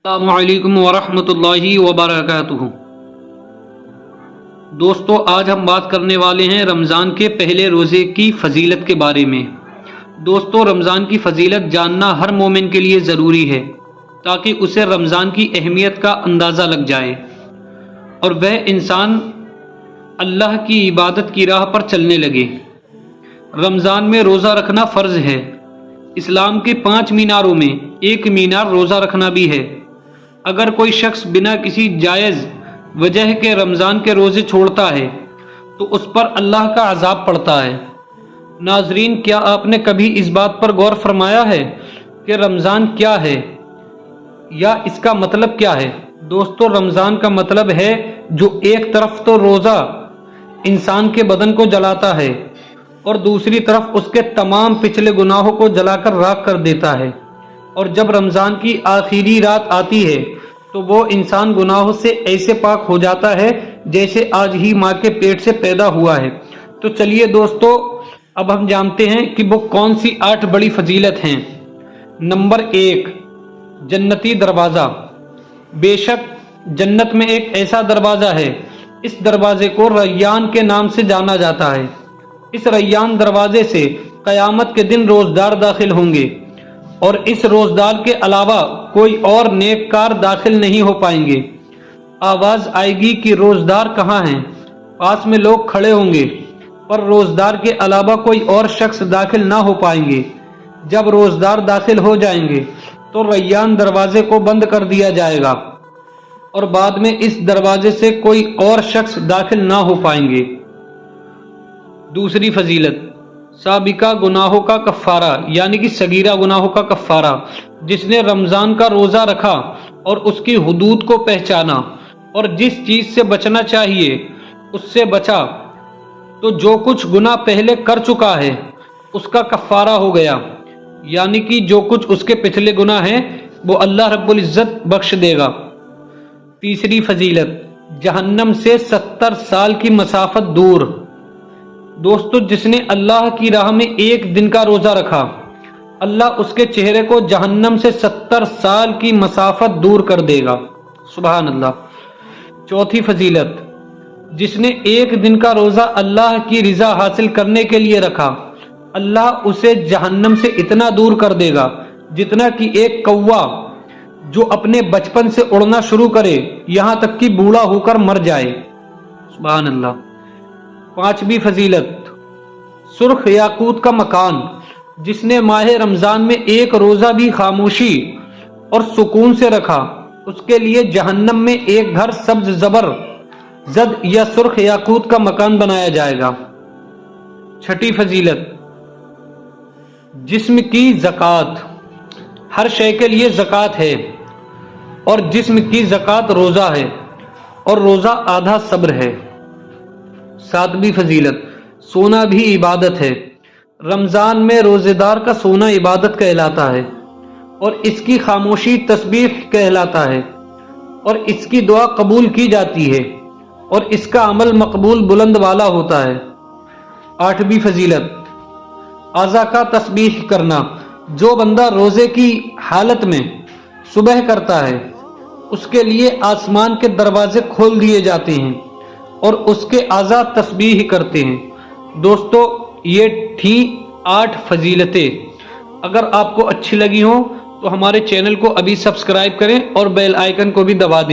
السلام علیکم ورحمۃ اللہ وبرکاتہ۔ دوستو، آج ہم بات کرنے والے ہیں رمضان کے پہلے روزے کی فضیلت کے بارے میں۔ دوستو، رمضان کی فضیلت جاننا ہر مومن کے لیے ضروری ہے تاکہ اسے رمضان کی اہمیت کا اندازہ لگ جائے اور وہ انسان اللہ کی عبادت کی راہ پر چلنے لگے۔ رمضان میں روزہ رکھنا فرض ہے۔ اسلام کے 5 میناروں میں ایک مینار روزہ رکھنا بھی ہے۔ اگر کوئی شخص بنا کسی جائز وجہ کے رمضان کے روزے چھوڑتا ہے تو اس پر اللہ کا عذاب پڑتا ہے۔ ناظرین، کیا آپ نے کبھی اس بات پر غور فرمایا ہے کہ رمضان کیا ہے یا اس کا مطلب کیا ہے؟ دوستو، رمضان کا مطلب ہے جو ایک طرف تو روزہ انسان کے بدن کو جلاتا ہے اور دوسری طرف اس کے تمام پچھلے گناہوں کو جلا کر راکھ کر دیتا ہے، اور جب رمضان کی آخری رات آتی ہے تو وہ انسان گناہوں سے ایسے پاک ہو جاتا ہے جیسے آج ہی ماں کے پیٹ سے پیدا ہوا ہے۔ تو چلیے دوستو، اب ہم جانتے ہیں کہ وہ کون سی 8 بڑی فضیلت ہیں۔ نمبر 1، جنتی دروازہ۔ بے شک جنت میں ایک ایسا دروازہ ہے، اس دروازے کو ریان کے نام سے جانا جاتا ہے۔ اس ریان دروازے سے قیامت کے دن روزدار داخل ہوں گے، اور اس روزدار کے علاوہ کوئی اور نیک کار داخل نہیں ہو پائیں گے۔ آواز آئے گی کہ روزدار کہاں ہیں؟ پاس میں لوگ کھڑے ہوں گے، پر روزدار کے علاوہ کوئی اور شخص داخل نہ ہو پائیں گے۔ جب روزدار داخل ہو جائیں گے تو ریان دروازے کو بند کر دیا جائے گا، اور بعد میں اس دروازے سے کوئی اور شخص داخل نہ ہو پائیں گے۔ دوسری فضیلت، سابقہ گناہوں کا کفارہ، یعنی کہ صغیرہ گناہوں کا کفارہ۔ جس نے رمضان کا روزہ رکھا اور اس کی حدود کو پہچانا اور جس چیز سے بچنا چاہیے اس سے بچا، تو جو کچھ گناہ پہلے کر چکا ہے اس کا کفارہ ہو گیا، یعنی کہ جو کچھ اس کے پچھلے گناہ ہیں وہ اللہ رب العزت بخش دے گا۔ تیسری فضیلت، جہنم سے 70 سال کی مسافت دور۔ دوستو، جس نے اللہ کی راہ میں ایک دن کا روزہ رکھا، اللہ اس کے چہرے کو جہنم سے 70 سال کی مسافت دور کر دے گا۔ سبحان اللہ۔ چوتھی فضیلت، جس نے ایک دن کا روزہ اللہ کی رضا حاصل کرنے کے لیے رکھا، اللہ اسے جہنم سے اتنا دور کر دے گا جتنا کہ ایک کوا جو اپنے بچپن سے اڑنا شروع کرے یہاں تک کہ بوڑھا ہو کر مر جائے۔ سبحان اللہ۔ پانچویں فضیلت، سرخ یاقوت کا مکان۔ جس نے ماہ رمضان میں ایک روزہ بھی خاموشی اور سکون سے رکھا، اس کے لیے جہنم میں ایک گھر سبز زبر زد یا سرخ یاقوت کا مکان بنایا جائے گا۔ چھٹی فضیلت، جسم کی زکوٰۃ۔ ہر شے کے لیے زکوٰۃ ہے، اور جسم کی زکوٰۃ روزہ ہے، اور روزہ آدھا صبر ہے۔ ساتویں فضیلت، سونا بھی عبادت ہے۔ رمضان میں روزے دار کا سونا عبادت کہلاتا ہے، اور اس کی خاموشی تسبیح کہلاتا ہے، اور اس کی دعا قبول کی جاتی ہے، اور اس کا عمل مقبول بلند والا ہوتا ہے۔ آٹھویں فضیلت، اعضاء کا تسبیح کرنا۔ جو بندہ روزے کی حالت میں صبح کرتا ہے اس کے لیے آسمان کے دروازے کھول دیے جاتے ہیں اور اس کے اعضاء تسبیح کرتے ہیں۔ دوستو، یہ تھی 8 فضیلتیں۔ اگر آپ کو اچھی لگی ہوں تو ہمارے چینل کو ابھی سبسکرائب کریں اور بیل آئیکن کو بھی دبا دیں۔